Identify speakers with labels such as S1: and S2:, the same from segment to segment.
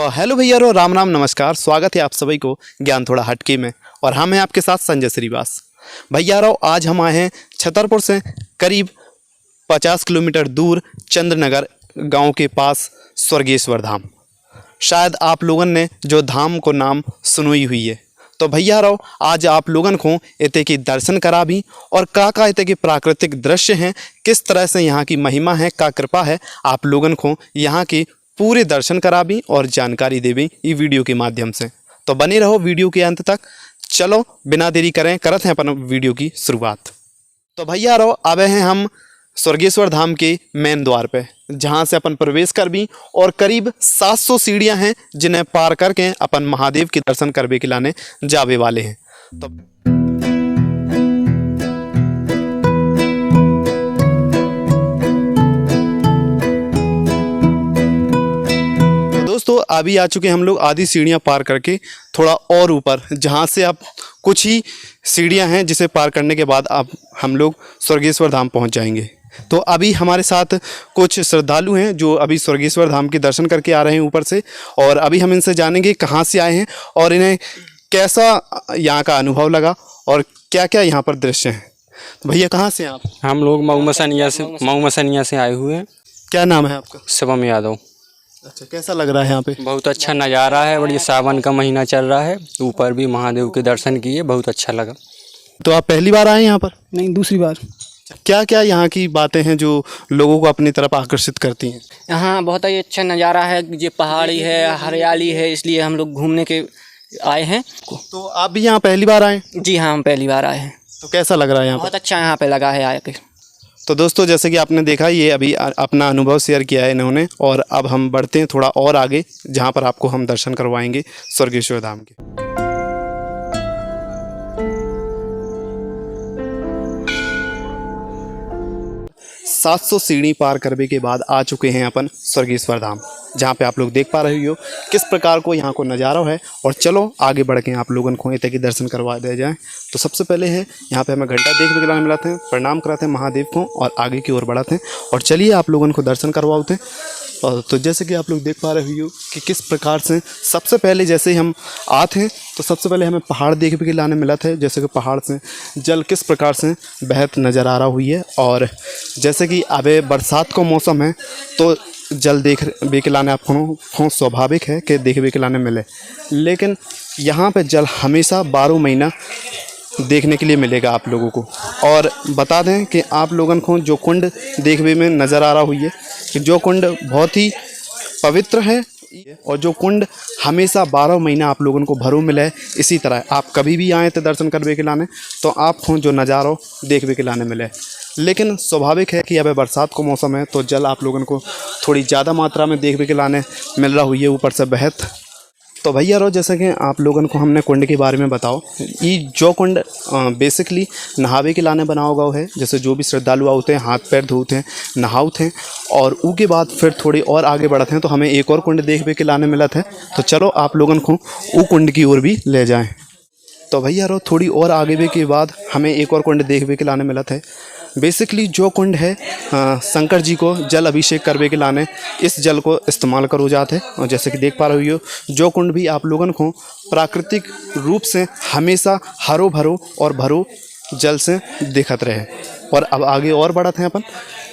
S1: तो हेलो भैया रो राम राम नमस्कार। स्वागत है आप सभी को ज्ञान थोड़ा हटके में, और हम हैं आपके साथ संजय श्रीवास। भैया रो आज हम आए हैं छतरपुर से करीब 50 किलोमीटर दूर चंद्रनगर गांव के पास स्वर्गेश्वर धाम। शायद आप लोगों ने जो धाम को नाम सुनी हुई है। तो भैया रो आज आप लोगों को इते की दर्शन करा भी, और का इते के प्राकृतिक दृश्य हैं, किस तरह से यहाँ की महिमा है, का कृपा है, आप लोगों को यहाँ के पूरे दर्शन करा भी और जानकारी दे भी ये वीडियो के माध्यम से। तो बने रहो वीडियो के अंत तक। चलो बिना देरी करें करते हैं अपन वीडियो की शुरुआत। तो भैया रो अब हैं हम स्वर्गेश्वर धाम के मेन द्वार पे, जहाँ से अपन प्रवेश कर भी, और करीब 700 सीढ़ियाँ हैं जिन्हें पार करके अपन महादेव के दर्शन करने के लाने जावे वाले हैं। तो दोस्तों अभी आ चुके हम लोग आधी सीढ़ियाँ पार करके थोड़ा और ऊपर, जहाँ से आप कुछ ही सीढ़ियाँ हैं जिसे पार करने के बाद आप हम लोग स्वर्गेश्वर धाम पहुँच जाएंगे। तो अभी हमारे साथ कुछ श्रद्धालु हैं जो अभी स्वर्गेश्वर धाम के दर्शन करके आ रहे हैं ऊपर से, और अभी हम इनसे जानेंगे कहाँ से आए हैं और इन्हें कैसा यहाँ का अनुभव लगा और क्या क्या यहाँ पर दृश्य हैं। तो भैया कहाँ से हैं आप?
S2: हम लोग मऊ मसनिया से आए हुए हैं।
S1: क्या नाम है आपका?
S2: शिवम यादव।
S1: अच्छा, कैसा लग रहा है यहाँ पे?
S2: बहुत अच्छा नज़ारा है, बढ़िया सावन का महीना चल रहा है, ऊपर भी महादेव के दर्शन किए, बहुत अच्छा लगा।
S1: तो आप पहली बार आए यहाँ पर?
S3: नहीं, दूसरी बार।
S1: क्या क्या यहाँ की बातें हैं जो लोगों को अपनी तरफ आकर्षित करती हैं?
S3: यहाँ बहुत ही अच्छा नज़ारा है, ये पहाड़ी है, हरियाली है, इसलिए हम लोग घूमने के आए हैं।
S1: तो आप भी यहाँ पहली बार आए?
S3: जी हाँ, हम पहली बार आए हैं।
S1: तो कैसा लग रहा है यहाँ
S3: बहुत अच्छा यहाँ पे लगा है आके।
S1: तो दोस्तों जैसे कि आपने देखा, ये अभी अपना अनुभव शेयर किया है इन्होंने, और अब हम बढ़ते हैं थोड़ा और आगे, जहाँ पर आपको हम दर्शन करवाएंगे स्वर्गेश्वर धाम के। 700 सीढ़ी पार करने के बाद आ चुके हैं अपन स्वर्गेश्वर धाम, जहाँ पे आप लोग देख पा रहे हो किस प्रकार को यहाँ को नज़ारा है। और चलो आगे बढ़ के आप लोगों को इतने के दर्शन करवा दिया जाए। तो सबसे पहले है यहाँ पे हमें घंटा देखने के लिए मिलाते हैं, प्रणाम कराते हैं महादेव को और आगे की ओर बढ़ाते हैं। और चलिए आप लोगों को दर्शन करवाते हैं। और तो जैसे कि आप लोग देख पा रहे हो कि किस प्रकार से सबसे पहले जैसे ही हम आते हैं तो सबसे पहले हमें पहाड़ देखने के लाने मिला था, जैसे कि पहाड़ से जल किस प्रकार से बहत नज़र आ रहा हुई है। और जैसे कि अबे बरसात का मौसम है तो जल देख के लाने आपको स्वाभाविक है कि देखने के लाने मिले, लेकिन यहाँ पे जल हमेशा 12 महीना देखने के लिए मिलेगा आप लोगों को। और बता दें कि आप लोगों को जो कुंड देखने में नज़र आ रहा हुई है कि जो कुंड बहुत ही पवित्र है, और जो कुंड हमेशा 12 महीना आप लोगों को भरो मिले है। इसी तरह आप कभी भी आए थे दर्शन करने के लाने तो आपको जो नज़ारा देखने के लाने मिले। लेकिन स्वाभाविक है कि अब बरसात का मौसम है तो जल आप लोगों को थोड़ी ज़्यादा मात्रा में देखने के लाने मिल रहा हुई है, ऊपर से बहत। तो भैया रो जैसे कि आप लोगों को हमने कुंड के बारे में बताओ, ये जो कुंड बेसिकली नहावे के लाने बना होगा है। जैसे जो भी श्रद्धालु आते हैं हाथ पैर धोते हैं, नहाते हैं, और उसके बाद फिर थोड़ी और आगे बढ़ते हैं तो हमें एक और कुंड देखने के लाने मिला था। तो चलो आप लोगों को वो कुंड की ओर भी ले जाएं। तो भैया रो थोड़ी और आगे के बाद हमें एक और कुंड देखने के लाने मिला था। बेसिकली जो कुंड है शंकर जी को जल अभिषेक करने के लाने इस जल को इस्तेमाल करो जाते हैं। और जैसे कि देख पा रहे हो जो कुंड भी आप लोगों को प्राकृतिक रूप से हमेशा हरो भरो और भरो जल से दिखत रहे। और अब आगे और बढ़ते हैं अपन,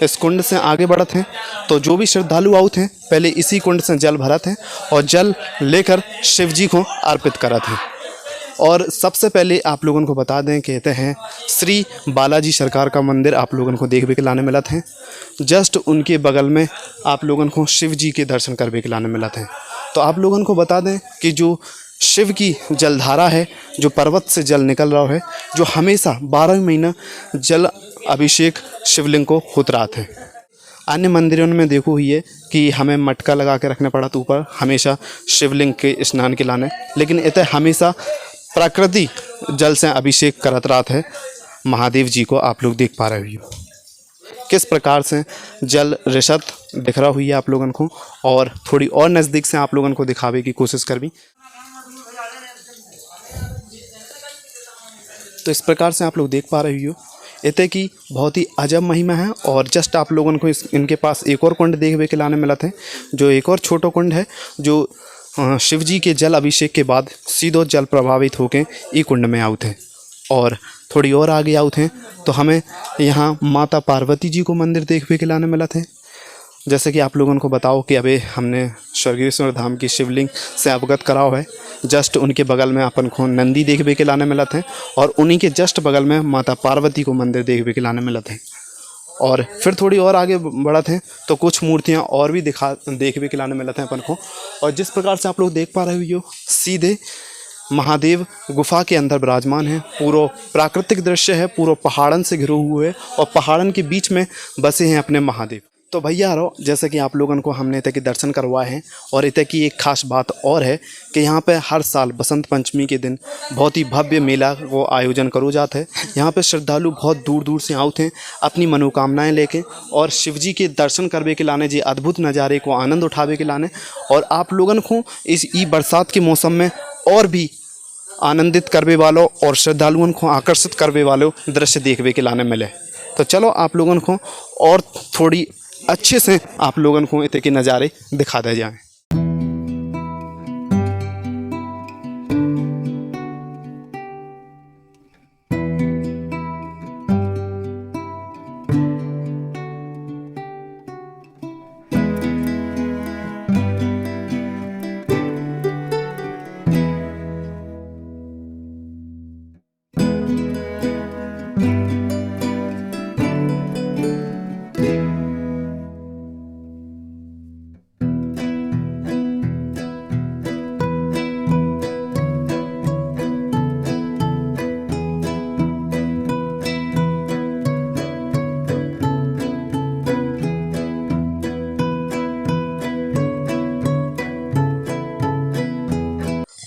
S1: इस कुंड से आगे बढ़ते हैं तो जो भी श्रद्धालु आते हैं पहले इसी कुंड से जल भरते हैं और जल लेकर शिव जी को अर्पित करते हैं। और सबसे पहले आप लोगों को बता दें, कहते हैं श्री बालाजी सरकार का मंदिर आप लोगों को देखने के लाने मिला था। जस्ट उनके बगल में आप लोगों को शिव जी के दर्शन करने के लाने मिला था। तो आप लोगों को बता दें कि जो शिव की जलधारा है, जो पर्वत से जल निकल रहा है, जो हमेशा 12 महीना जल अभिषेक शिवलिंग को होता रहा था। अन्य मंदिरों में देखो हुई है कि हमें मटका लगा के रखना पड़ा तो ऊपर हमेशा शिवलिंग के स्नान के लाने, लेकिन इतना हमेशा प्रकृति जल से अभिषेक करत रात है महादेव जी को। आप लोग देख पा रहे हो किस प्रकार से जल रिशत दिख रहा हुई है आप लोगों को, और थोड़ी और नज़दीक से आप लोगों को दिखावे की कोशिश कर भी। तो इस प्रकार से आप लोग देख पा रहे हो इतने की बहुत ही अजब महिमा है। और जस्ट आप लोगों को इनके पास एक और कुंड देखने के लाने मिला थे, जो एक और छोटा कुंड है जो शिव जी के जल अभिषेक के बाद सीधो जल प्रभावित होकर ई कुंड में आउत हैं। और थोड़ी और आगे आउत हैं तो हमें यहाँ माता पार्वती जी को मंदिर देखने के लाने मिला थे। जैसे कि आप लोगों को बताओ कि अभी हमने स्वर्गेश्वर धाम की शिवलिंग से अवगत कराओ है। जस्ट उनके बगल में अपन को नंदी देखने के लाने मिला थे और उन्हीं के जस्ट बगल में माता पार्वती को मंदिर देखने के लाने मिला थे। और फिर थोड़ी और आगे बढ़ा थे तो कुछ मूर्तियां और भी देखने के लाने मिला थे अपन को। और जिस प्रकार से आप लोग देख पा रहे हो सीधे महादेव गुफा के अंदर विराजमान है। पूरा प्राकृतिक दृश्य है, पूरा पहाड़न से घिरे हुए है और पहाड़न के बीच में बसे हैं अपने महादेव। तो भैया रो जैसे कि आप लोगों को हमने इतने के दर्शन करवाए हैं। और इतने की एक खास बात और है कि यहाँ पे हर साल बसंत पंचमी के दिन बहुत ही भव्य मेला को आयोजन करो जाता है। यहाँ पे श्रद्धालु बहुत दूर दूर से आते हैं अपनी मनोकामनाएं लेके और शिव जी के दर्शन करवे के लाने जी अद्भुत नज़ारे को आनंद उठावे के लाने। और आप लोगों को इस बरसात के मौसम में और भी आनंदित करवे वालों और श्रद्धालुओं को आकर्षित करवे वालों दृश्य देखने के लाने मिले। तो चलो आप लोगों को और थोड़ी अच्छे से आप लोगों को इतने के नज़ारे दिखा दे जाएं।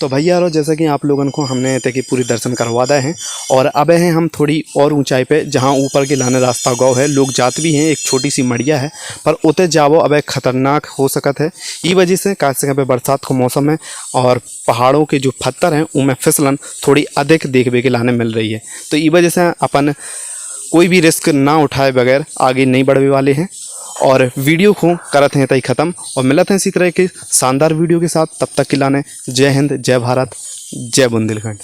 S1: तो भैया रो जैसा कि आप लोगों को हमने इतने की पूरी दर्शन करवा दिए हैं। और अब हैं हम थोड़ी और ऊंचाई पे जहां ऊपर के लाने रास्ता गौ है। लोग जात भी हैं, एक छोटी सी मड़िया है पर उते जावो अब खतरनाक हो सकत है। ई वजह से कैसे पे बरसात का मौसम है और पहाड़ों के जो पत्थर हैं उनमें फिसलन थोड़ी अधिक देखने के लाने मिल रही है। तो ई वजह से अपन कोई भी रिस्क ना उठाए बगैर आगे नहीं बढ़ने वाले हैं और वीडियो को करते हैं तई ख़त्म और मिलते हैं इसी तरह के शानदार वीडियो के साथ। तब तक के लाने जय हिंद, जय भारत, जय बुंदेलखंड।